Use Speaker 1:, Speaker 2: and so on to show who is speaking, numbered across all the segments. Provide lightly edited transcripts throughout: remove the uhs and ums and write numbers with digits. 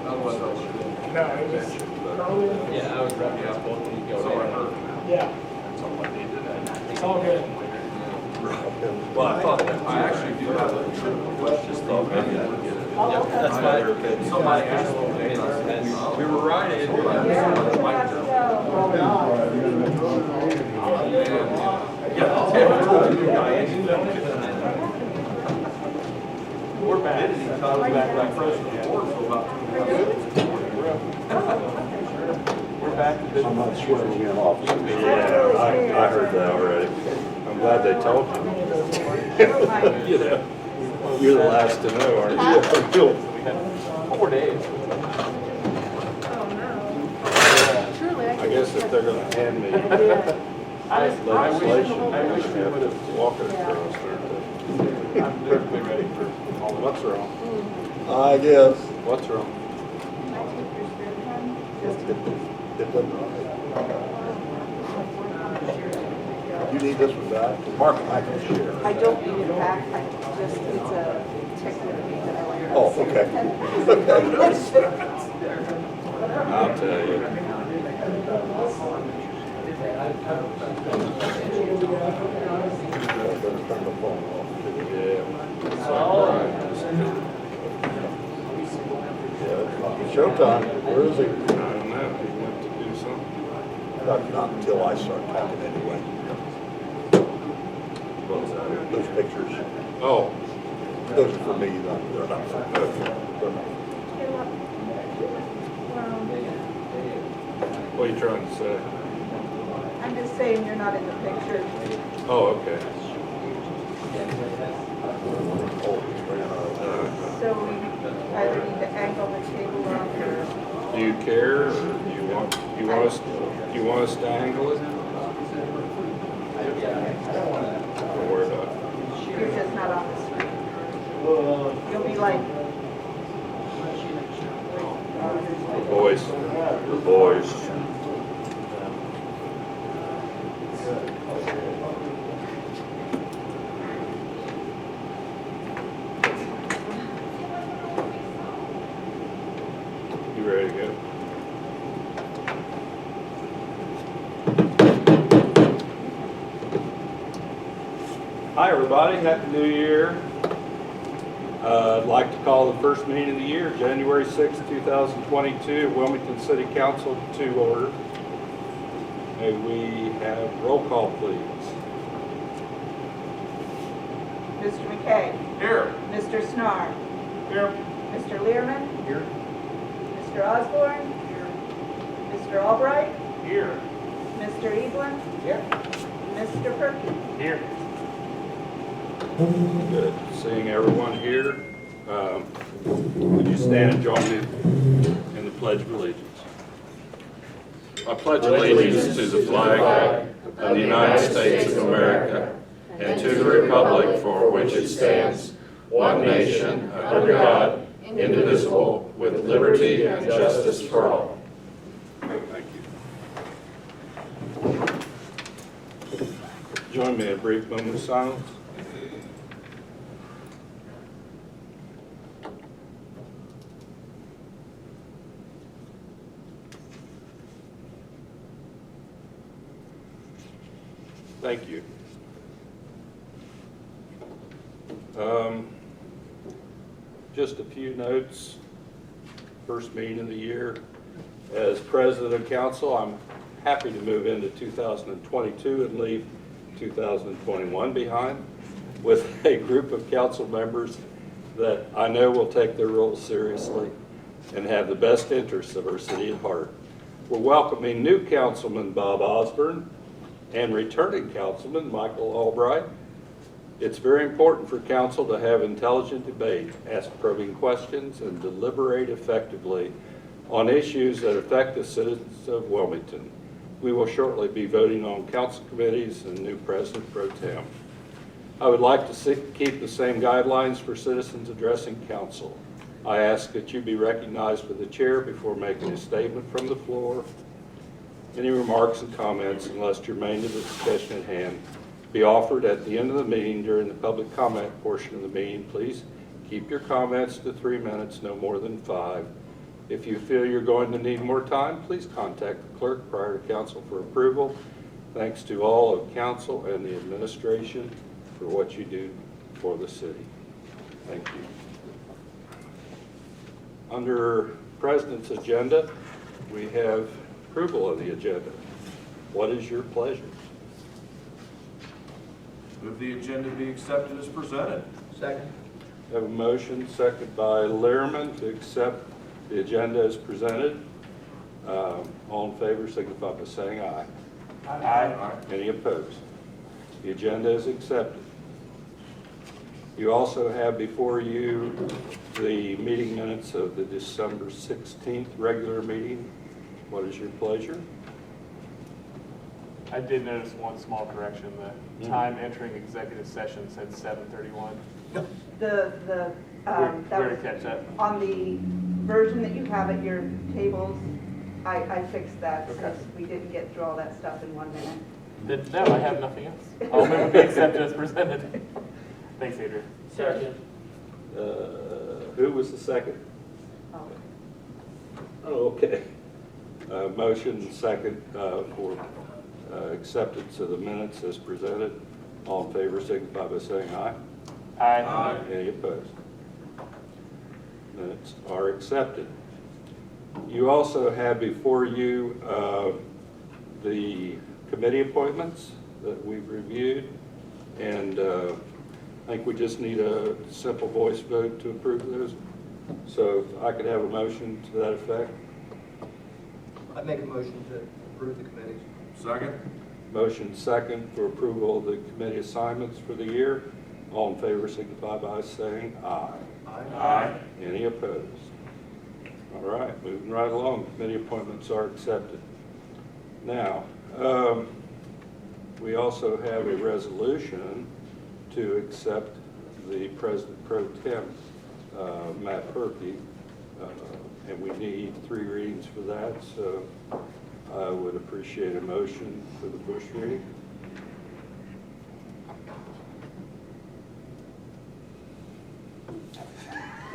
Speaker 1: No, it was earlier.
Speaker 2: Yeah, I was wrapping up both of these.
Speaker 1: Yeah. It's all good.
Speaker 3: Well, I thought that, I actually do have a question. Just thought maybe I would get it.
Speaker 2: That's fine.
Speaker 3: Somebody asked me, we were right in here.
Speaker 1: We're back. We're back like frozen. We're back to business.
Speaker 4: I'm not swearing in officer. Yeah, I heard that already. I'm glad they told you. You know, you're the last to know, aren't you?
Speaker 1: 4 days.
Speaker 4: I guess if they're gonna hand me legislation,
Speaker 1: I wish we
Speaker 4: have
Speaker 1: would have.
Speaker 4: to walk it across there.
Speaker 1: I'm perfectly ready for all of
Speaker 4: What's wrong? I guess. What's wrong? It doesn't run. You need this one back? Mark, I can share.
Speaker 5: I don't need it back, I just, it's a technique that I like.
Speaker 4: Oh, okay. I'll tell you. Turn the phone off. Yeah. It's yeah. Showtime. Where is he? I don't know. He went to do something. Not until I start talking anyway.
Speaker 3: What was that?
Speaker 4: Those pictures.
Speaker 3: Oh,
Speaker 4: Those are for me, they're not for
Speaker 3: what are you trying to say?
Speaker 5: I'm just saying you're not in the picture.
Speaker 3: Oh, okay.
Speaker 5: So we either need to angle the table up or.
Speaker 3: Do you care, or do you want us to angle it? Or where to?
Speaker 5: You're just not on the screen. You'll be like.
Speaker 3: The voice. You ready to go? Hi, everybody. Happy New Year. I'd like to call the first meeting of the year, January 6th, 2022, Wilmington City Council to order. May we have roll call, please?
Speaker 5: Mr. McKay.
Speaker 3: Here.
Speaker 5: Mr. Snar.
Speaker 3: Here.
Speaker 5: Mr. Learman.
Speaker 3: Here.
Speaker 5: Mr. Osborne.
Speaker 3: Here.
Speaker 5: Mr. Albright.
Speaker 3: Here.
Speaker 5: Mr. Evelyn.
Speaker 3: Here.
Speaker 5: Mr. Perkins.
Speaker 3: Here. Good. Seeing everyone here, would you stand and join me in the Pledge of Allegiance? I pledge allegiance to the flag of the United States of America and to the republic for which it stands, one nation, under God, indivisible, with liberty and justice for all. Thank you. Join me in a brief moment of silence. Thank you. Just a few notes. First meeting of the year. As president of council, I'm happy to move into 2022 and leave 2021 behind with a group of council members that I know will take their role seriously and have the best interests of our city at heart. We're welcoming new councilman Bob Osborne and returning councilman Michael Albright. It's very important for council to have intelligent debate, ask probing questions, and deliberate effectively on issues that affect the citizens of Wilmington. We will shortly be voting on council committees and new president pro tem. I would like to keep the same guidelines for citizens addressing council. I ask that you be recognized for the chair before making a statement from the floor. Any remarks and comments, unless germane to the discussion at hand, be offered at the end of the meeting during the public comment portion of the meeting. Please keep your comments to 3 minutes, no more than 5. If you feel you're going to need more time, please contact the clerk prior to council for approval. Thanks to all of council and the administration for what you do for the city. Thank you. Under President's agenda, we have approval of the agenda. What is your pleasure?
Speaker 2: Move the agenda be accepted as presented.
Speaker 1: Second.
Speaker 3: I have a motion, second by Lehrman, to accept the agenda as presented. All in favor signify by saying aye.
Speaker 1: Aye.
Speaker 3: Any opposed? The agenda is accepted. You also have before you the meeting minutes of the December 16th regular meeting. What is your pleasure?
Speaker 1: I did notice one small correction. The time entering executive session said 7:31.
Speaker 5: That
Speaker 1: Where to
Speaker 5: was
Speaker 1: catch that?
Speaker 5: on the version that you have at your tables. I fixed that
Speaker 1: Okay.
Speaker 5: since we didn't get through all that stuff in 1 minute.
Speaker 1: No, I have nothing else. I'll move it be accepted as presented. Thanks, Adrian.
Speaker 5: Second.
Speaker 3: Who was the second?
Speaker 5: Oh.
Speaker 3: Oh, okay. Motion second for acceptance of the minutes as presented. All in favor signify by saying aye.
Speaker 1: Aye.
Speaker 3: Any opposed? Minutes are accepted. You also have before you the committee appointments that we've reviewed, and I think we just need a simple voice vote to approve those. So if I could have a motion to that effect.
Speaker 6: I'd make a motion to approve the committees.
Speaker 2: Second.
Speaker 3: Motion second for approval of the committee assignments for the year. All in favor signify by saying aye.
Speaker 2: Aye.
Speaker 3: Any opposed? All right, moving right along, committee appointments are accepted. Now, we also have a resolution to accept the President Pro Tem, Matt Perky, and we need 3 readings for that, so I would appreciate a motion for the first reading.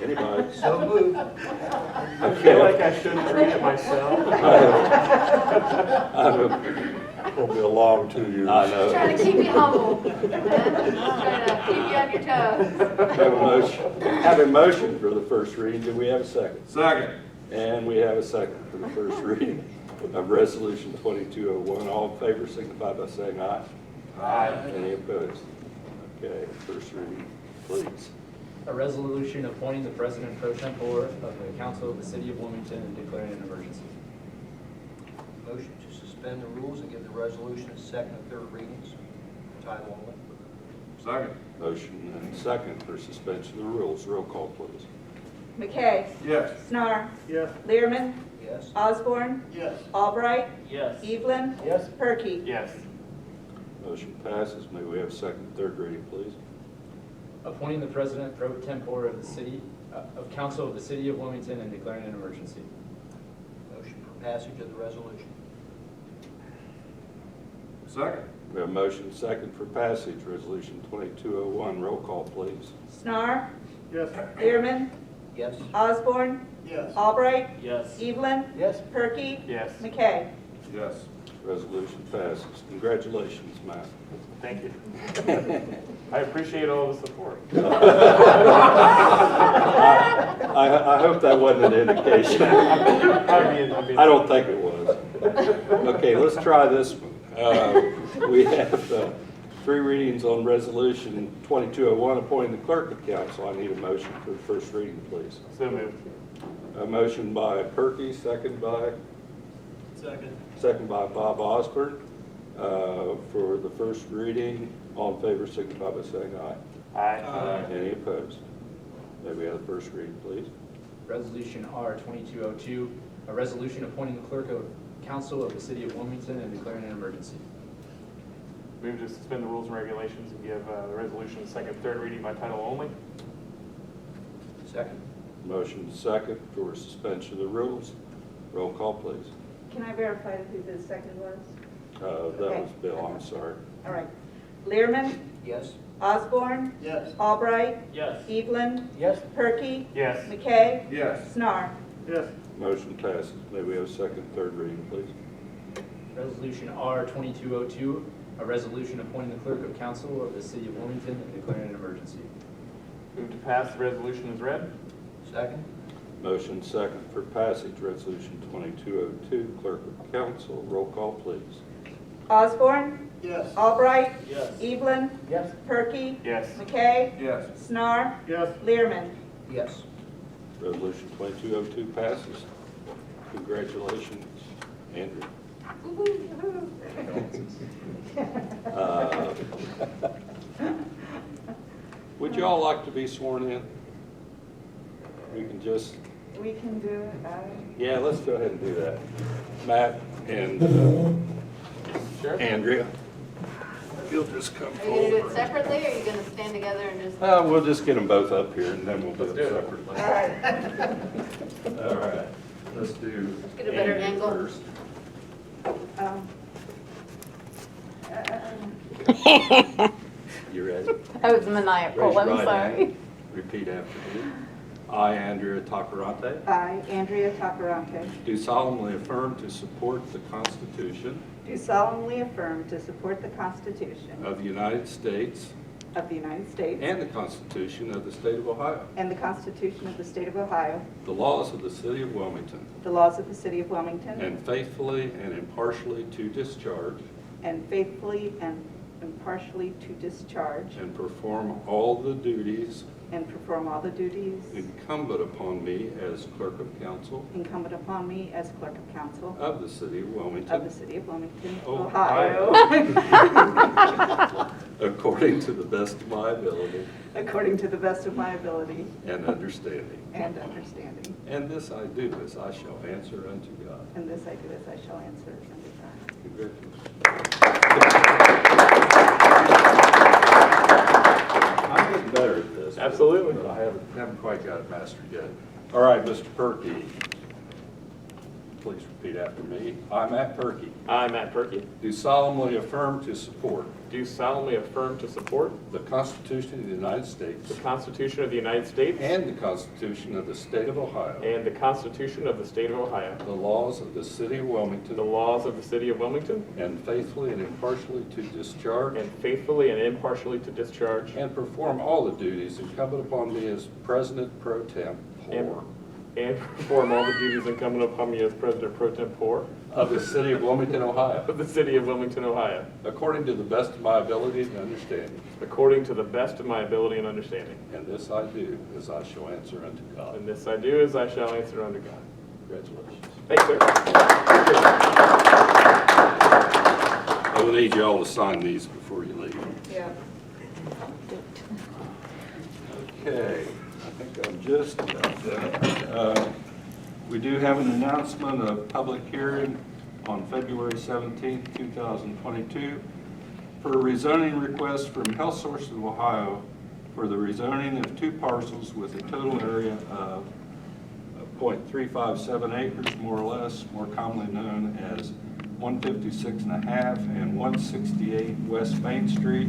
Speaker 3: Anybody?
Speaker 6: So moved.
Speaker 1: I feel like I shouldn't read it myself.
Speaker 4: It'll be a long 2 years.
Speaker 3: I know.
Speaker 7: Trying to keep you humble, trying to keep you on your toes.
Speaker 3: Have a motion for the first reading. Do we have a second?
Speaker 2: Second.
Speaker 3: And we have a second for the first reading of Resolution 2201. All in favor signify by saying aye.
Speaker 2: Aye.
Speaker 3: Any opposed? Okay, first reading, please.
Speaker 8: A resolution appointing the President Pro Tempore of the Council of the City of Wilmington and declaring an emergency.
Speaker 6: Motion to suspend the rules and give the resolution a second and third readings, title only.
Speaker 2: Second.
Speaker 3: Motion and second for suspension of the rules. Roll call, please.
Speaker 5: McKay.
Speaker 2: Yes.
Speaker 5: Snar.
Speaker 1: Yes.
Speaker 5: Learman.
Speaker 6: Yes.
Speaker 5: Osborne.
Speaker 1: Yes.
Speaker 5: Albright.
Speaker 1: Yes.
Speaker 5: Evelyn.
Speaker 1: Yes.
Speaker 5: Perky.
Speaker 1: Yes.
Speaker 3: Motion passes. May we have second and third reading, please?
Speaker 8: Appointing the President Pro Tempore of the City, of Council of the City of Wilmington and declaring an emergency.
Speaker 6: Motion for passage of the resolution.
Speaker 2: Second.
Speaker 3: We have a motion second for passage, Resolution 2201. Roll call, please.
Speaker 5: Snar.
Speaker 1: Yes.
Speaker 5: Learman.
Speaker 6: Yes.
Speaker 5: Osborne.
Speaker 1: Yes.
Speaker 5: Albright.
Speaker 1: Yes.
Speaker 5: Evelyn.
Speaker 6: Yes.
Speaker 5: Perky.
Speaker 1: Yes.
Speaker 5: McKay.
Speaker 2: Yes.
Speaker 3: Resolution passes. Congratulations, Matt.
Speaker 1: Thank you. I appreciate all the support.
Speaker 3: I hope that wasn't an indication.
Speaker 1: I'm being
Speaker 3: I don't think it was. Okay, let's try this one. We have 3 readings on Resolution 2201, appointing the clerk of council. I need a motion for the first reading, please.
Speaker 1: So moved.
Speaker 3: A motion by Perky, second by? Second by Bob Osborne. For the first reading, all in favor signify by saying aye.
Speaker 1: Aye.
Speaker 3: Any opposed? May we have the first reading, please?
Speaker 8: Resolution R 2202, a resolution appointing the Clerk of Council of the City of Wilmington and declaring an emergency.
Speaker 1: Move to suspend the rules and regulations and give the resolution a second, third reading by title only.
Speaker 6: Second.
Speaker 3: Motion second for suspension of the rules. Roll call, please.
Speaker 5: Can I verify who the second was?
Speaker 3: That was Bill, I'm sorry.
Speaker 5: All right. Learman.
Speaker 6: Yes.
Speaker 5: Osborne.
Speaker 1: Yes.
Speaker 5: Albright.
Speaker 1: Yes.
Speaker 5: Evelyn.
Speaker 6: Yes.
Speaker 5: Perky.
Speaker 1: Yes.
Speaker 5: McKay.
Speaker 2: Yes.
Speaker 5: Snar.
Speaker 1: Yes.
Speaker 3: Motion passes. May we have a second, third reading, please?
Speaker 8: Resolution R 2202, a resolution appointing the clerk of council of the city of Wilmington and declaring an emergency.
Speaker 1: Move to pass the resolution as read.
Speaker 6: Second?
Speaker 3: Motion second for passage, Resolution 2202. Clerk of council, roll call, please.
Speaker 5: Osborne.
Speaker 2: Yes.
Speaker 5: Albright.
Speaker 2: Yes.
Speaker 5: Evelyn.
Speaker 2: Yes.
Speaker 5: Perky.
Speaker 1: Yes.
Speaker 5: McKay.
Speaker 2: Yes.
Speaker 5: Snar.
Speaker 2: Yes.
Speaker 5: Learman.
Speaker 6: Yes.
Speaker 3: Resolution 2202 passes. Congratulations, Andrew. Uh, Would you all like to be sworn in? We can just,
Speaker 5: We can do it.
Speaker 3: yeah, let's go ahead and do that. Matt and
Speaker 1: Sure.
Speaker 3: Andrea, if you'll just come
Speaker 7: Are you gonna do it
Speaker 3: forward.
Speaker 7: separately, or are you gonna stand together and just?
Speaker 3: We'll just get them both up here and then we'll do
Speaker 1: Let's
Speaker 3: it
Speaker 1: do it.
Speaker 3: separately.
Speaker 5: All right.
Speaker 3: All right, let's do
Speaker 7: Get a better
Speaker 3: Andrew
Speaker 7: angle.
Speaker 3: first. You ready?
Speaker 7: That was
Speaker 3: Raise
Speaker 7: maniacal,
Speaker 3: your
Speaker 7: I'm
Speaker 3: right
Speaker 7: sorry.
Speaker 3: hand. Repeat after me. I, Andrea Tacarante,
Speaker 5: I, Andrea Tacarante,
Speaker 3: do solemnly affirm to support the Constitution
Speaker 5: do solemnly affirm to support the Constitution
Speaker 3: of the United States
Speaker 5: of the United States
Speaker 3: and the Constitution of the State of Ohio,
Speaker 5: and the Constitution of the State of Ohio,
Speaker 3: the laws of the City of Wilmington,
Speaker 5: the laws of the City of Wilmington,
Speaker 3: and faithfully and impartially to discharge
Speaker 5: and faithfully and impartially to discharge
Speaker 3: and perform all the duties
Speaker 5: and perform all the duties
Speaker 3: incumbent upon me as Clerk of Council
Speaker 5: incumbent upon me as Clerk of Council
Speaker 3: of the City of
Speaker 5: of
Speaker 3: Wilmington,
Speaker 5: the City of Wilmington,
Speaker 3: Ohio.
Speaker 5: Ohio,
Speaker 3: according to the best of my ability
Speaker 5: according to the best of my ability
Speaker 3: and understanding.
Speaker 5: and understanding.
Speaker 3: And this I do as I shall answer unto God.
Speaker 5: And this I do as I shall answer unto God.
Speaker 3: Congratulations. I'm getting better at this.
Speaker 1: Absolutely.
Speaker 3: But I haven't quite got it mastered yet. All right, Mr. Perky, please repeat after me. I, Matt Perky,
Speaker 1: I, Matt Perky,
Speaker 3: do solemnly affirm to support
Speaker 1: do solemnly affirm to support
Speaker 3: the Constitution of the United States
Speaker 1: the Constitution of the United States
Speaker 3: and the Constitution of the State of Ohio,
Speaker 1: and the Constitution of the State of Ohio,
Speaker 3: the laws of the City of Wilmington,
Speaker 1: the laws of the City of Wilmington,
Speaker 3: and faithfully and impartially to discharge
Speaker 1: and faithfully and impartially to discharge
Speaker 3: and perform all the duties incumbent upon me as President Pro Tempore
Speaker 1: and perform all the duties incumbent upon me as President Pro Tempore
Speaker 3: of the City of Wilmington, Ohio,
Speaker 1: of the City of Wilmington, Ohio,
Speaker 3: according to the best of my ability and understanding.
Speaker 1: according to the best of my ability and understanding.
Speaker 3: And this I do as I shall answer unto God.
Speaker 1: And this I do as I shall answer unto God.
Speaker 3: Congratulations.
Speaker 1: Thanks, sir.
Speaker 3: I will need you all to sign these before you leave.
Speaker 5: Yeah.
Speaker 3: Okay, I think I'm just about done. We do have an announcement of public hearing on February 17th, 2022 for a rezoning request from Health Sources of Ohio for the rezoning of two parcels with a total area of .357 acres, more or less, more commonly known as 156 and a half and 168 West Main Street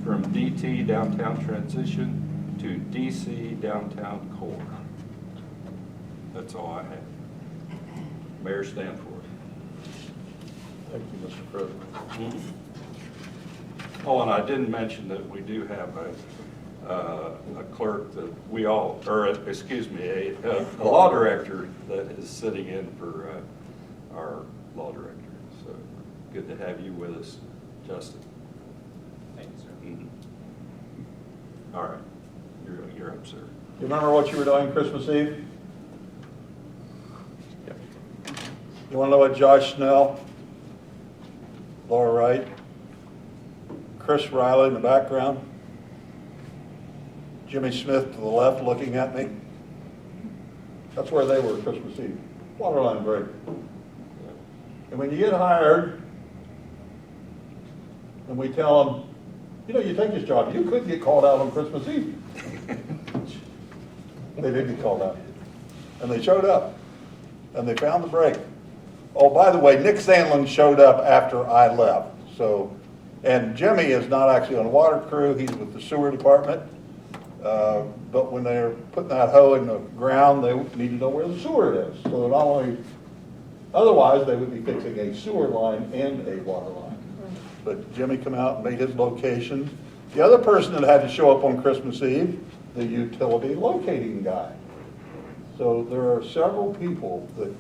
Speaker 3: from DT Downtown Transition to DC Downtown Core. That's all I have. Mayor Stanford.
Speaker 4: Thank you, Mr. President.
Speaker 3: Oh, and I didn't mention that we do have a clerk that we all, or excuse me, a law director that is sitting in for our law director. So good to have you with us, Justin.
Speaker 8: Thank you, sir.
Speaker 3: Mhm. All right, you're up, sir.
Speaker 4: You remember what you were doing Christmas Eve? You want to know what Josh Snell, Laura Wright, Chris Riley in the background, Jimmy Smith to the left looking at me? That's where they were Christmas Eve. Waterline break. And when you get hired, and we tell them, you know, you take this job, you could get called out on Christmas Eve. They did get called out. And they showed up. And they found the break. Oh, by the way, Nick Sandlin showed up after I left. So, and Jimmy is not actually on the water crew. He's with the sewer department.
Speaker 9: But when they're putting that hoe in the ground, they need to know where the sewer is. So not only, otherwise, they would be fixing a sewer line and a water line. But Jimmy come out and made his location. The other person that had to show up on Christmas Eve, the utility locating guy. So there are several people that,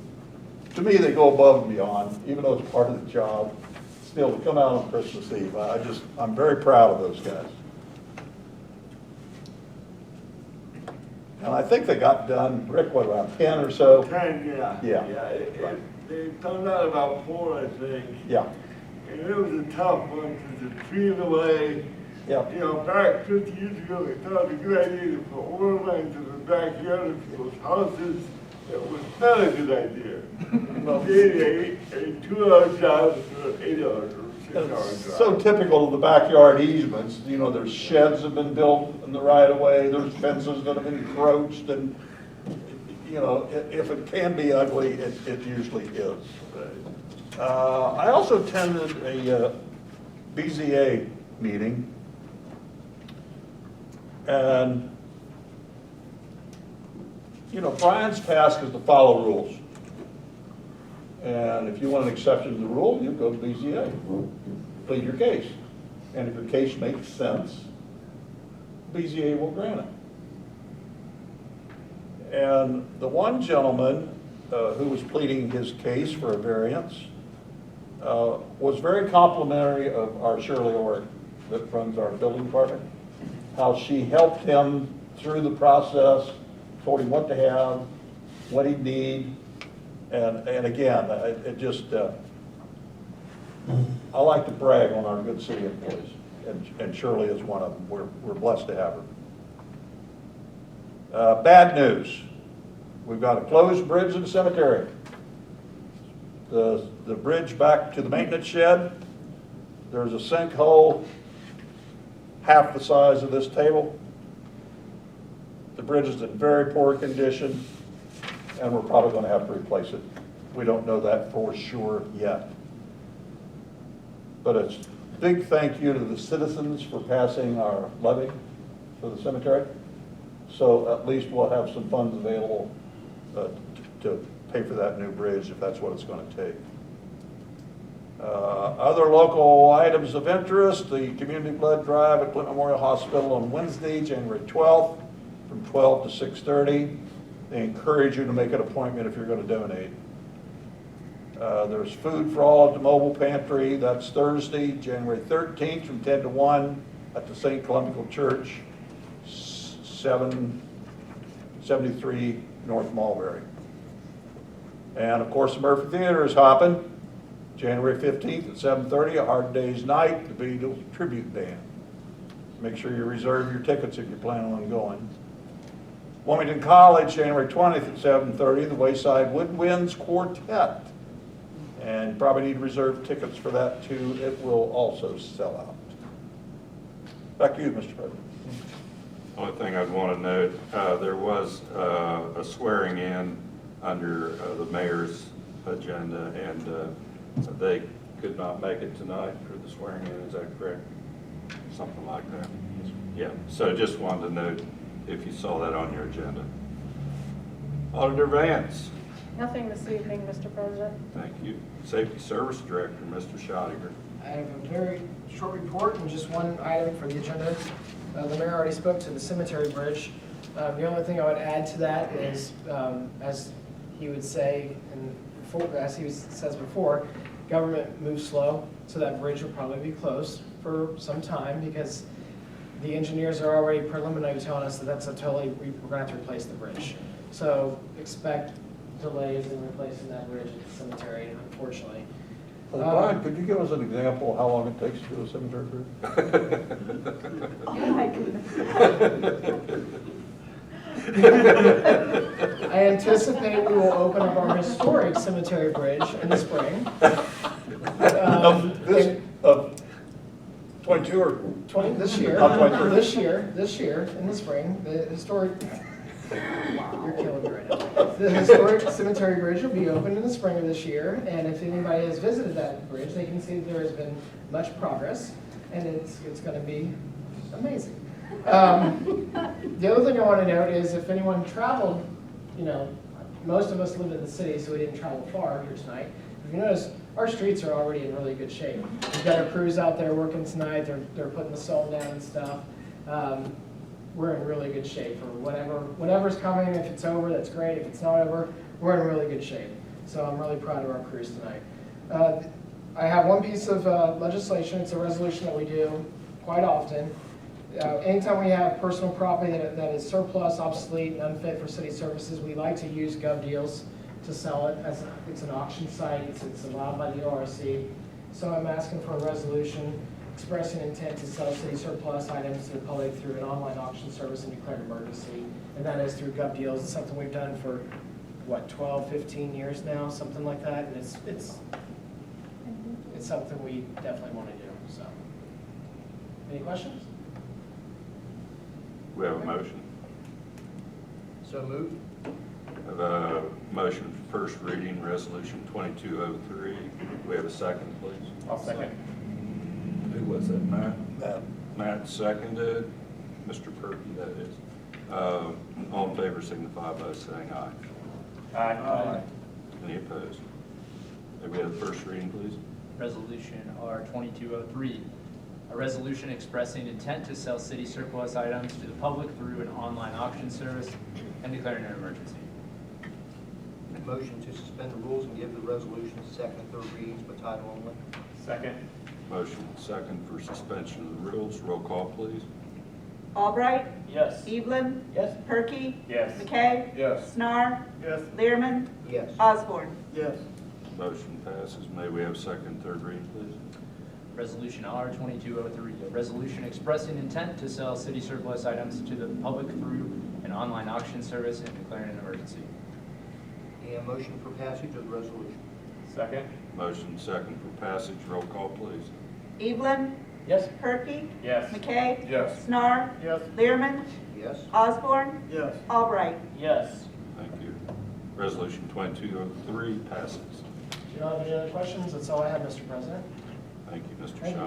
Speaker 9: to me, they go above and beyond, even though it's part of the job, still to come out on Christmas Eve. I'm very proud of those guys. And I think they got done, Rick, what, around 10 or so?
Speaker 10: 10, yeah.
Speaker 9: Yeah.
Speaker 10: They found out about 4, I think.
Speaker 9: Yeah,
Speaker 10: And it was a tough one because the tree in the way.
Speaker 9: yeah.
Speaker 10: You know, back 50 years ago, they thought it was a good idea to put water lines in the backyard of people's houses. It was not a good idea. They a 2-hour job for an 8-hour or 6-hour job.
Speaker 9: So typical of the backyard easements, you know, there's sheds have been built in the right of way, there's fences that have been encroached, and, you know, if it can be ugly, it usually is. I also attended a BZA meeting, and, you know, Brian's task is to follow rules. And if you want an exception to the rule, you go to BZA, plead your case. And if your case makes sense, BZA will grant it. And the one gentleman who was pleading his case for a variance was very complimentary of our Shirley Orr that runs our building department, how she helped him through the process, told him what to have, what he'd need. And again, it just, I like to brag on our good city employees, and Shirley is one of them. We're blessed to have her. Bad news. We've got a closed bridge in the cemetery. The bridge back to the maintenance shed, there's a sinkhole half the size of this table. The bridge is in very poor condition, and we're probably going to have to replace it. We don't know that for sure yet. But it's a big thank you to the citizens for passing our levy for the cemetery. So at least we'll have some funds available to pay for that new bridge if that's what it's going to take. Other local items of interest, the community blood drive at Clinton Memorial Hospital on Wednesday, January 12th, from 12 to 6:30. They encourage you to make an appointment if you're going to donate. There's food for all at the mobile pantry. That's Thursday, January 13th from 10 to 1 at the St. Columbical Church, 773 North Mulberry. And of course, the Murphy Theater is hopping. January 15th at 7:30, A Hard Day's Night, the Beatles Tribute Band. Make sure you reserve your tickets if you're planning on going. Wilmington College, January 20th at 7:30, the Wayside Woodwinds Quartet. And you probably need to reserve tickets for that too. It will also sell out. Back to you, Mr. President.
Speaker 3: Only thing I'd want to note, there was a swearing in under the mayor's agenda, and they could not make it tonight for the swearing in, is that correct? Something like that? Yeah, so just wanted to note if you saw that on your agenda. Auditor Vance.
Speaker 5: Nothing this evening, Mr. President.
Speaker 3: Thank you. Safety Service Director, Mr. Schottiger.
Speaker 11: I have a very short report and just one item for the agenda. The mayor already spoke to the cemetery bridge. The only thing I would add to that is, as he would say, and as he says before, government moves slow, so that bridge will probably be closed for some time because the engineers are already preliminarily telling us that that's we're going to have to replace the bridge. So expect delays in replacing that bridge at the cemetery, unfortunately.
Speaker 9: Brian, could you give us an example of how long it takes to do a cemetery bridge?
Speaker 11: I anticipate we will open up our historic cemetery bridge in the spring.
Speaker 9: Of 22 or
Speaker 11: 20 this year.
Speaker 9: Not 23.
Speaker 11: This year in the spring, the historic. You're killing me right now. The historic cemetery bridge will be open in the spring of this year, and if anybody has visited that bridge, they can see that there has been much progress, and it's going to be amazing. The other thing I want to note is if anyone traveled, you know, most of us live in the city, so we didn't travel far here tonight. If you notice, our streets are already in really good shape. We've got our crews out there working tonight. They're putting the salt down and stuff. We're in really good shape for whatever's coming. If it's over, that's great. If it's not over, we're in really good shape. So I'm really proud of our crews tonight. I have one piece of legislation. It's a resolution that we do quite often. Anytime we have personal property that is surplus, obsolete, and unfit for city services, we like to use gov deals to sell it. It's an auction site. It's allowed by the ORC. So I'm asking for a resolution expressing intent to sell city surplus items to the public through an online auction service and declared emergency. And that is through gov deals. It's something we've done for, what, 12, 15 years now, something like that. And it's something we definitely want to do. So, any questions?
Speaker 3: We have a motion.
Speaker 6: So moved.
Speaker 3: We have a motion for first reading, resolution 2203. We have a second, please.
Speaker 1: I'll second.
Speaker 3: Who was that, Matt? Matt seconded. Mr. Perky, that is. All in favor signify by saying aye.
Speaker 1: Aye.
Speaker 3: Any opposed? May we have the first reading, please?
Speaker 8: Resolution R 2203, a resolution expressing intent to sell city surplus items to the public through an online auction service and declaring an emergency.
Speaker 6: Motion to suspend the rules and give the resolution second and third readings by title only.
Speaker 1: Second.
Speaker 3: Motion second for suspension of the rules. Roll call, please.
Speaker 5: Albright.
Speaker 1: Yes.
Speaker 5: Evelyn.
Speaker 11: Yes.
Speaker 5: Perky.
Speaker 1: Yes.
Speaker 5: McKay.
Speaker 2: Yes.
Speaker 5: Snar.
Speaker 1: Yes.
Speaker 5: Learman.
Speaker 6: Yes.
Speaker 5: Osborne.
Speaker 11: Yes.
Speaker 3: Motion passes. May we have second and third reading, please?
Speaker 8: Resolution R 2203, a resolution expressing intent to sell city surplus items to the public through an online auction service and declaring an emergency.
Speaker 6: And motion for passage of the resolution.
Speaker 1: Second.
Speaker 3: Motion second for passage. Roll call, please.
Speaker 5: Evelyn.
Speaker 11: Yes.
Speaker 5: Perky.
Speaker 1: Yes.
Speaker 5: McKay.
Speaker 2: Yes.
Speaker 5: Snar.
Speaker 1: Yes.
Speaker 5: Learman.
Speaker 6: Yes.
Speaker 5: Osborne.
Speaker 1: Yes.
Speaker 5: Albright.
Speaker 1: Yes.
Speaker 3: Thank you. Resolution 2203 passes.
Speaker 11: Do you not have any other questions? That's all I have, Mr. President.
Speaker 3: Thank you, Mr.
Speaker 11: Thank you.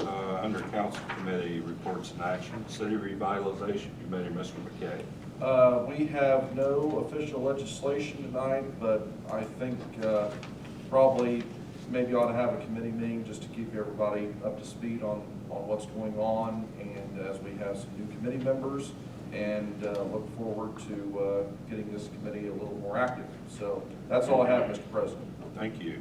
Speaker 3: Schottiger. Under Council Committee Reports and Action, City Revitalization Committee, Mr. McKay.
Speaker 2: We have no official legislation tonight, but I think probably maybe ought to have a committee meeting just to keep everybody up to speed on what's going on, and as we have some new committee members, and look forward to getting this committee a little more active. So that's all I have, Mr. President.
Speaker 3: Thank you.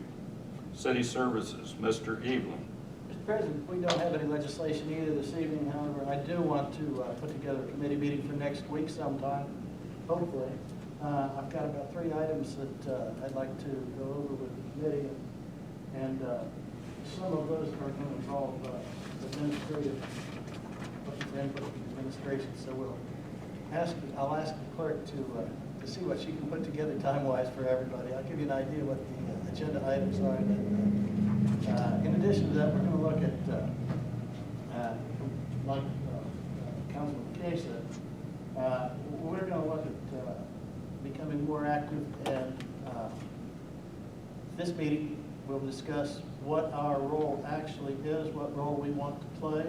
Speaker 3: City Services, Mr. Evelyn.
Speaker 12: Mr. President, we don't have any legislation either this evening. However, I do want to put together a committee meeting for next week sometime, hopefully. I've got about 3 items that I'd like to go over with the committee, and some of those are going to involve administrative input from the administration. So I'll ask the clerk to see what she can put together time-wise for everybody. I'll give you an idea what the agenda items are. And in addition to that, we're going to look at, like Councilman McKay said, we're going to look at becoming more active, and this meeting will discuss what our role actually is, what role we want to play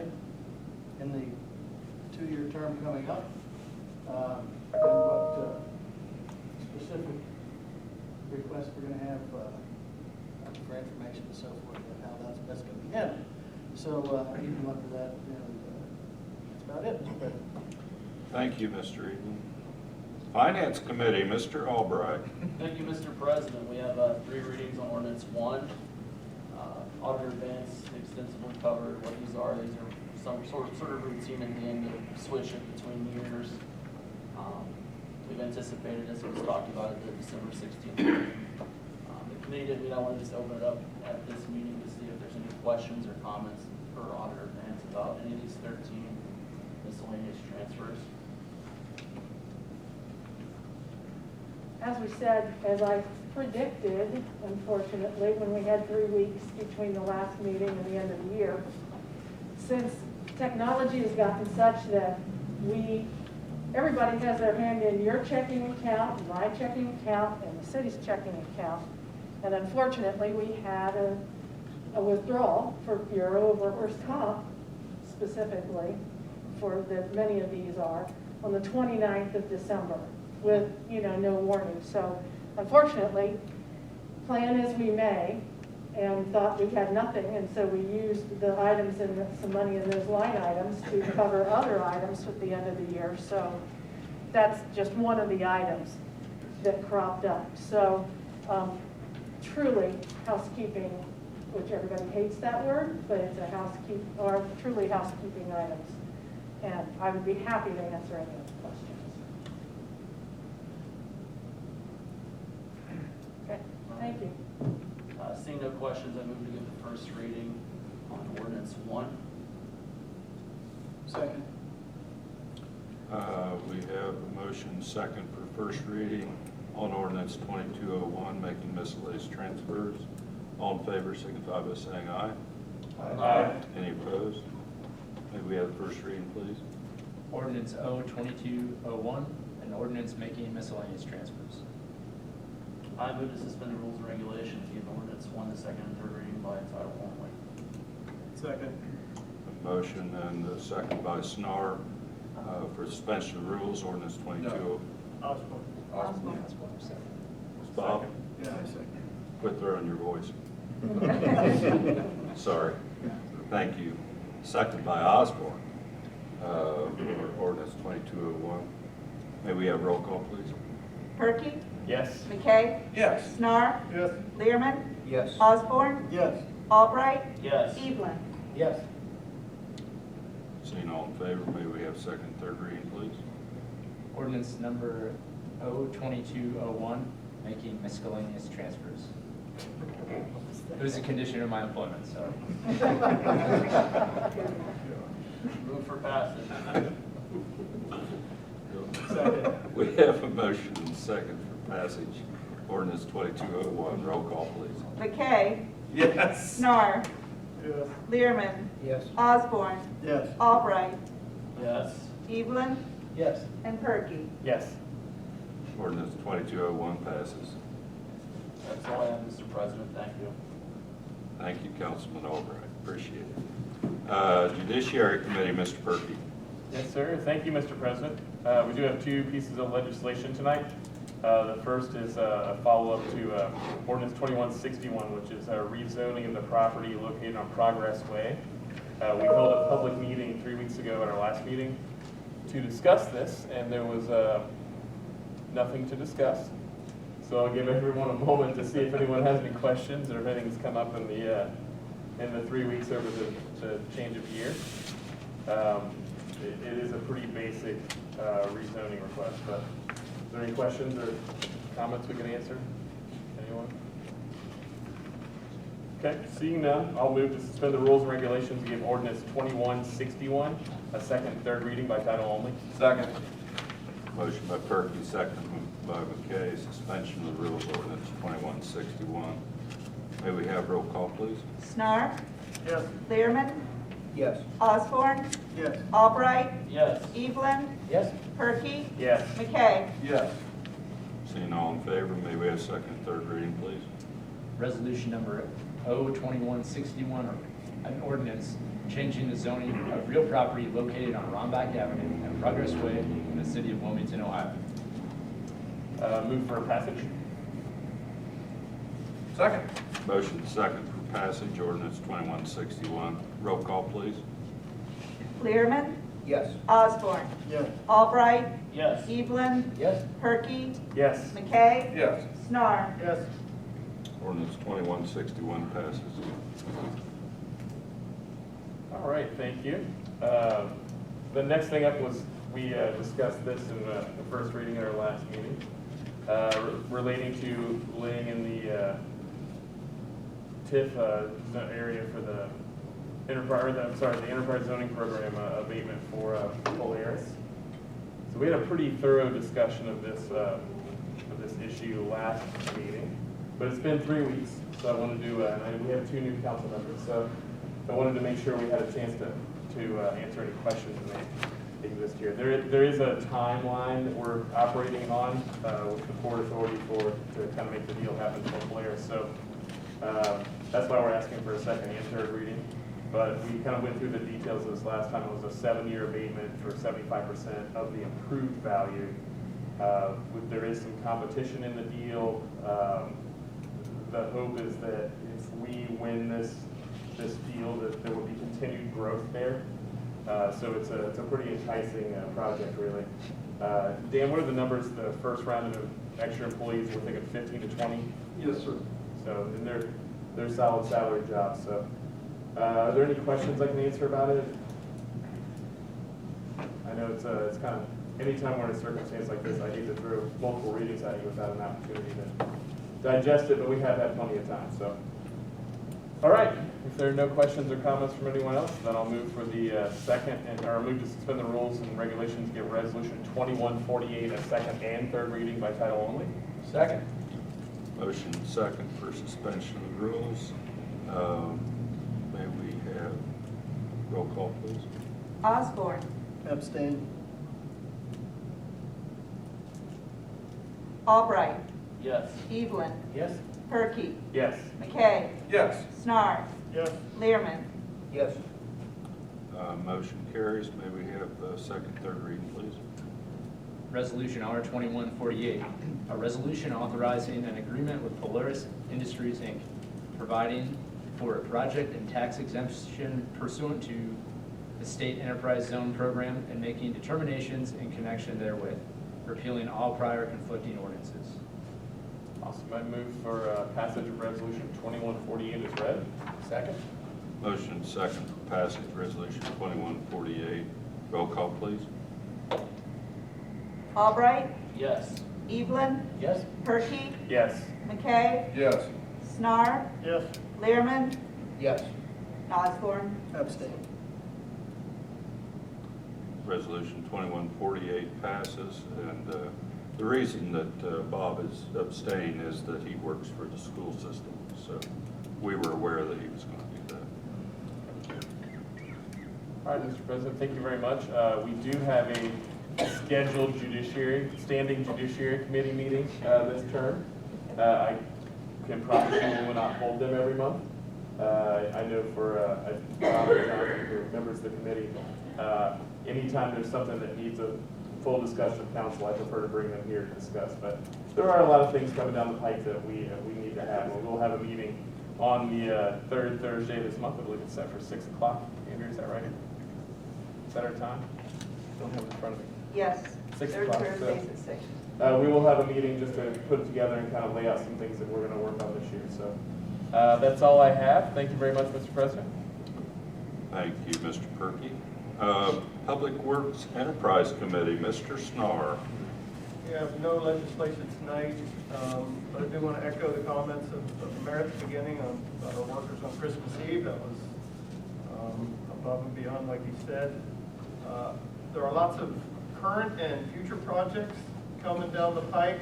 Speaker 12: in the 2-year term coming up, and what specific requests we're going to have for information and so forth, and how that's going to be handled. So you can look at that, and that's about it, Mr. President.
Speaker 3: Thank you, Mr. Evelyn. Finance Committee, Mr. Albright.
Speaker 13: Thank you, Mr. President. We have 3 readings on ordinance 1. Auditor events extensively covered what these are. These are some sort of routine in the end of switch it between years. We've anticipated this, it was talked about at the December 16th meeting. The committee did meet. I wanted to just open it up at this meeting to see if there's any questions or comments for auditor events about any of these 13 miscellaneous transfers.
Speaker 14: As we said, as I predicted, unfortunately, when we had 3 weeks between the last meeting and the end of the year, since technology has gotten such that everybody has their hand in your checking account, my checking account, and the city's checking account, and unfortunately, we had a withdrawal for Bureau of Workers' Comp, specifically, for that many of these are, on the 29th of December with, no warning. So unfortunately, plan as we may, and thought we had nothing, and so we used the items and some money in those line items to cover other items at the end of the year. So that's just one of the items that cropped up. So truly housekeeping, which everybody hates that word, but it's truly housekeeping items. And I would be happy to answer any of the questions. Okay, thank you.
Speaker 13: Seeing no questions, I move to give the first reading on ordinance 1.
Speaker 12: Second.
Speaker 3: We have a motion second for first reading on ordinance 2201, making miscellaneous transfers. All in favor signify by saying aye.
Speaker 1: Aye.
Speaker 3: Any opposed? May we have the first reading, please?
Speaker 8: Ordinance 02201, an ordinance making miscellaneous transfers.
Speaker 13: I move to suspend the rules and regulations, give ordinance 1 the second and third reading by title only.
Speaker 12: Second.
Speaker 3: A motion and a second by Snar for suspension of rules, ordinance 22.
Speaker 2: Osborne.
Speaker 3: Bob,
Speaker 12: Yeah, I second.
Speaker 3: quit throwing your voice. Sorry. Thank you. Second by Osborne for ordinance 2201. May we have roll call, please?
Speaker 5: Perky?
Speaker 1: Yes.
Speaker 5: McKay?
Speaker 2: Yes.
Speaker 5: Snar?
Speaker 12: Yes.
Speaker 5: Learman?
Speaker 6: Yes.
Speaker 5: Osborne?
Speaker 12: Yes.
Speaker 5: Albright?
Speaker 13: Yes.
Speaker 5: Evelyn?
Speaker 12: Yes.
Speaker 3: Seeing all in favor, may we have second and third reading, please?
Speaker 8: Ordinance number 02201, making miscellaneous transfers. It was a condition of my employment, so.
Speaker 13: Move for passage.
Speaker 3: We have a motion and second for passage, ordinance 2201. Roll call, please.
Speaker 5: McKay?
Speaker 2: Yes.
Speaker 5: Snar?
Speaker 12: Yes.
Speaker 5: Learman?
Speaker 12: Yes.
Speaker 5: Osborne?
Speaker 12: Yes.
Speaker 5: Albright?
Speaker 13: Yes.
Speaker 5: Evelyn?
Speaker 12: Yes.
Speaker 5: And Perky?
Speaker 1: Yes.
Speaker 3: Ordinance 2201 passes.
Speaker 13: That's all I have, Mr. President. Thank you.
Speaker 3: Thank you, Councilman Albright. Appreciate it. Judiciary Committee, Mr. Perky.
Speaker 1: Yes, sir. Thank you, Mr. President. We do have two pieces of legislation tonight. The first is a follow-up to ordinance 2161, which is a rezoning of the property located on Progress Way. We held a public meeting 3 weeks ago at our last meeting to discuss this, and there was nothing to discuss. So I'll give everyone a moment to see if anyone has any questions or if anything's come up in the 3 weeks over the change of year. It is a pretty basic rezoning request, but is there any questions or comments we can answer? Anyone? Okay, seeing none, I'll move to suspend the rules and regulations and give ordinance 2161 a second and third reading by title only.
Speaker 2: Second.
Speaker 3: Motion by Perky, second by McKay, suspension of the rules, ordinance 2161. May we have roll call, please?
Speaker 5: Snar?
Speaker 12: Yes.
Speaker 5: Learman?
Speaker 6: Yes.
Speaker 5: Osborne?
Speaker 12: Yes.
Speaker 5: Albright?
Speaker 13: Yes.
Speaker 5: Evelyn?
Speaker 12: Yes.
Speaker 5: Perky?
Speaker 1: Yes.
Speaker 5: McKay?
Speaker 2: Yes.
Speaker 3: Seeing all in favor, may we have second and third reading, please?
Speaker 8: Resolution number 02161, an ordinance changing the zoning of real property located on Rombach Avenue and Progress Way in the city of Wilmington, Ohio.
Speaker 1: Move for passage.
Speaker 2: Second.
Speaker 3: Motion second for passage, ordinance 2161. Roll call, please.
Speaker 5: Learman?
Speaker 6: Yes.
Speaker 5: Osborne?
Speaker 12: Yes.
Speaker 5: Albright?
Speaker 13: Yes.
Speaker 5: Evelyn?
Speaker 12: Yes.
Speaker 5: Perky?
Speaker 1: Yes.
Speaker 5: McKay?
Speaker 2: Yes.
Speaker 5: Snar?
Speaker 12: Yes.
Speaker 3: Ordinance 2161 passes.
Speaker 1: All right, thank you. The next thing up was we discussed this in the first reading at our last meeting, relating to laying in the TIF area for the enterprise zoning program abatement for Polaris. So we had a pretty thorough discussion of this issue last meeting, but it's been 3 weeks, so I wanted to, and we have 2 new council members, so I wanted to make sure we had a chance to answer any questions that may exist here. There is a timeline that we're operating on with the Port Authority to kind of make the deal happen for Polaris. So that's why we're asking for a second and third reading. but we kind of went through the details of this last time. It was a 7-year abatement for 75% of the improved value. There is some competition in the deal. The hope is that if we win this deal, that there will be continued growth there. So it's a pretty enticing project, really. Dan, what are the numbers, the first round of extra employees, we're thinking 15 to 20?
Speaker 2: Yes, sir.
Speaker 1: So, and they're solid salary jobs, so. Are there any questions I can answer about it? I know it's kind of, anytime we're in a circumstance like this, I hate to throw multiple readings at you without an opportunity to digest it, but we have had plenty of time, so. All right, if there are no questions or comments from anyone else, then I'll move for the move to suspend the rules and regulations, give resolution 2148 a second and third reading by title only.
Speaker 8: Second.
Speaker 3: Motion second for suspension of the rules. May we have roll call, please?
Speaker 5: Osborne.
Speaker 12: Abstain.
Speaker 5: Albright.
Speaker 13: Yes.
Speaker 5: Evelyn.
Speaker 8: Yes?
Speaker 5: Perky.
Speaker 1: Yes.
Speaker 5: McKay.
Speaker 2: Yes.
Speaker 5: Snar.
Speaker 10: Yes.
Speaker 5: Learman.
Speaker 6: Yes.
Speaker 3: Motion carries. May we have second, third reading, please?
Speaker 8: Resolution R2148, a resolution authorizing an agreement with Polaris Industries, Inc., providing for a project and tax exemption pursuant to the State Enterprise Zone Program and making determinations in connection therewith, repealing all prior conflicting ordinances.
Speaker 1: Awesome. I move for passage of resolution 2148 as read.
Speaker 8: Second.
Speaker 3: Motion second for passage of resolution 2148. Roll call, please.
Speaker 5: Albright.
Speaker 13: Yes.
Speaker 5: Evelyn.
Speaker 8: Yes?
Speaker 5: Perky.
Speaker 1: Yes.
Speaker 5: McKay.
Speaker 2: Yes.
Speaker 5: Snar.
Speaker 10: Yes.
Speaker 5: Learman.
Speaker 6: Yes.
Speaker 5: Osborne.
Speaker 12: Abstain.
Speaker 3: Resolution 2148 passes, and the reason that Bob is abstaining is that he works for the school system, so we were aware that he was going to do that.
Speaker 1: All right, Mr. President, thank you very much. We do have a scheduled standing judiciary committee meeting this term. I can promise you we will not hold them every month. I know for members of the committee, anytime there's something that needs a full discussion of council, I prefer to bring them here to discuss. But there are a lot of things coming down the pike that we need to have. We'll have a meeting on the third Thursday of this month. I believe it's set for 6 o'clock. Andrew, is that right? Is that our time? Don't have it in front of me.
Speaker 5: Yes.
Speaker 1: 6
Speaker 5: Third
Speaker 1: o'clock,
Speaker 5: Thursdays at 6.
Speaker 1: We will have a meeting just to put it together and kind of lay out some things that we're going to work on this year. So that's all I have. Thank you very much, Mr. President.
Speaker 3: Thank you, Mr. Perky. Public Works Enterprise Committee, Mr. Snar.
Speaker 10: We have no legislation tonight, but I do want to echo the comments of the mayor at the beginning about our workers on Christmas Eve. That was above and beyond, like he said. There are lots of current and future projects coming down the pike.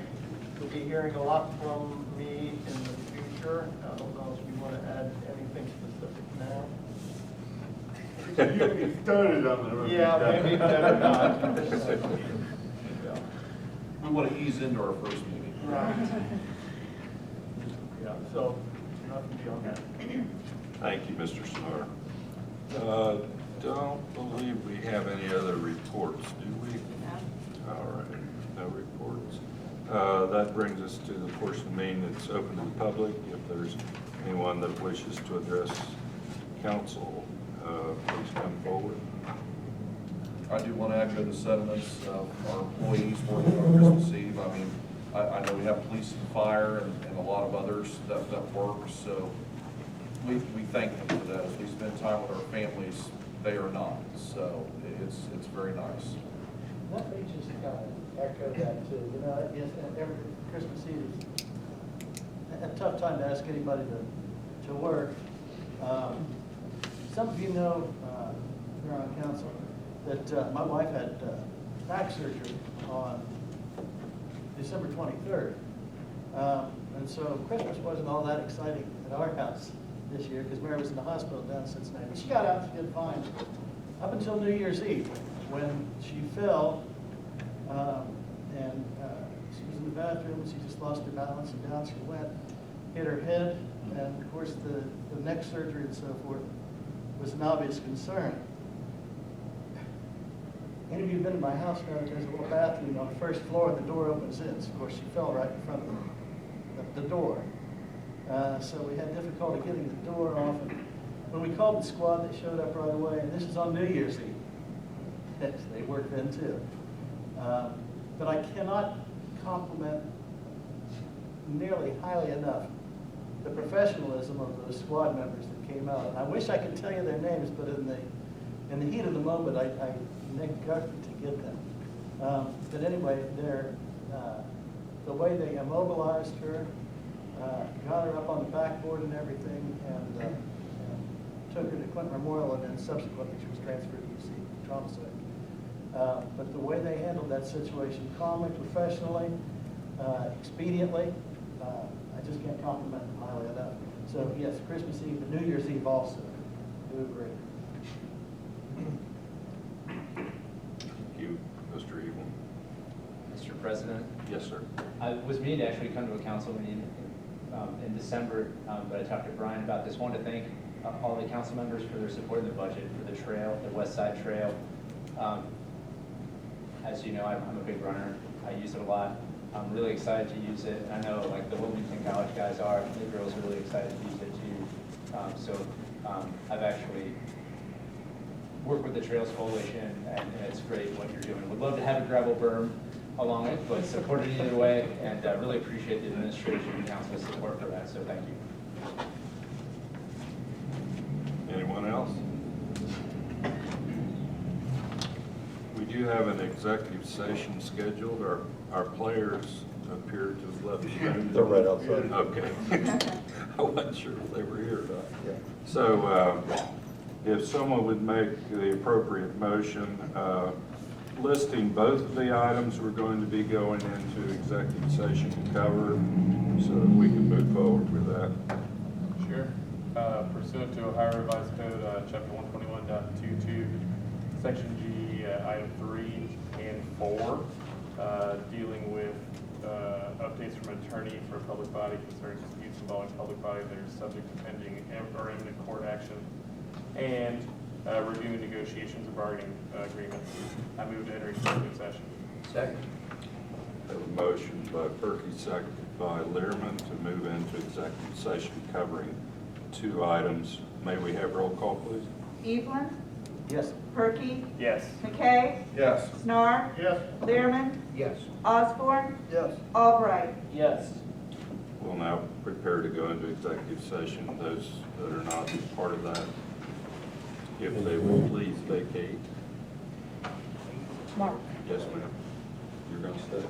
Speaker 10: You'll be hearing a lot from me in the future. I don't know if you want to add anything specific now. You get started on the road. Yeah, maybe better not.
Speaker 2: We want to ease into our first meeting.
Speaker 10: Right. Yeah, so nothing beyond that.
Speaker 3: Thank you, Mr. Snar. Don't believe we have any other reports, do we?
Speaker 5: No.
Speaker 3: All right, no reports. That brings us to the portion of the meeting that's open to the public. If there's anyone that wishes to address council, please come forward.
Speaker 2: I do want to echo the sentiments of our employees working on Christmas Eve. I mean, I know we have police and fire and a lot of others that work, so we thank them for that. As we spend time with our families, they are not, so it's very nice.
Speaker 12: Let me just kind of echo that too. You know, yes, every Christmas Eve is a tough time to ask anybody to work. Some of you know, here on council, that my wife had back surgery on December 23rd. And so Christmas wasn't all that exciting at our house this year because Mary was in the hospital down in Cincinnati. She got out, she did fine, up until New Year's Eve when she fell and she was in the bathroom and she just lost her balance and down she went, hit her head, and of course the neck surgery and so forth was an obvious concern. Any of you been to my house know that there's a little bathroom on the first floor and the door opens in. Of course, she fell right in front of the door. So we had difficulty getting the door off. And when we called the squad, they showed up right away. And this is on New Year's Eve. Yes, they worked then too. But I cannot compliment nearly highly enough the professionalism of those squad members that came out. And I wish I could tell you their names, but in the heat of the moment, I neglected to get them. But anyway, the way they immobilized her, got her up on the backboard and everything, and took her to Clinton Memorial, and then subsequently she was transferred to UC Trauma Center. But the way they handled that situation calmly, professionally, expediently, I just can't compliment them highly enough. So yes, Christmas Eve and New Year's Eve also. Do agree.
Speaker 3: Thank you, Mr. Evil.
Speaker 8: Mr. President,
Speaker 3: Yes, sir.
Speaker 8: I was meaning to actually come to a council meeting in December, but I talked to Brian about this. Wanted to thank all the council members for their support in the budget for the trail, the West Side Trail. As you know, I'm a big runner. I use it a lot. I'm really excited to use it. I know like the Wilmington College guys are. The girls are really excited to use it too. I've actually worked with the Trails Coalition, and it's great what you're doing. Would love to have a gravel berm along it, but support it either way, and really appreciate the administration and council's support for that, so thank you.
Speaker 3: Anyone else? We do have an executive session scheduled. Our players appear to have left the room.
Speaker 9: They're right outside.
Speaker 3: Okay. I wasn't sure if they were here or not.
Speaker 9: Yeah.
Speaker 3: So if someone would make the appropriate motion listing both of the items we're going to be going into executive session to cover so that we can move forward with that.
Speaker 1: Sure. Pursuant to Ohio Revised Code, Chapter 121.22, Section G, Item 3 and 4, dealing with updates from attorney for a public body concerning disputes involving public body that are subject to pending or imminent court action, and reviewing negotiations of bargaining agreements. I move to enter executive session.
Speaker 6: Second.
Speaker 3: Have a motion by Perky, seconded by Learman to move into executive session covering two items. May we have roll call, please?
Speaker 5: Evelyn,
Speaker 12: Yes.
Speaker 5: Perky,
Speaker 1: Yes.
Speaker 5: McKay,
Speaker 2: Yes.
Speaker 5: Snar,
Speaker 10: Yes.
Speaker 5: Learman,
Speaker 6: Yes.
Speaker 5: Osborne,
Speaker 12: Yes.
Speaker 5: Albright.
Speaker 13: Yes.
Speaker 3: We'll now prepare to go into executive session. Those that are not part of that, if they will please vacate.
Speaker 14: Mark.
Speaker 3: Yes, ma'am. You're going to stay?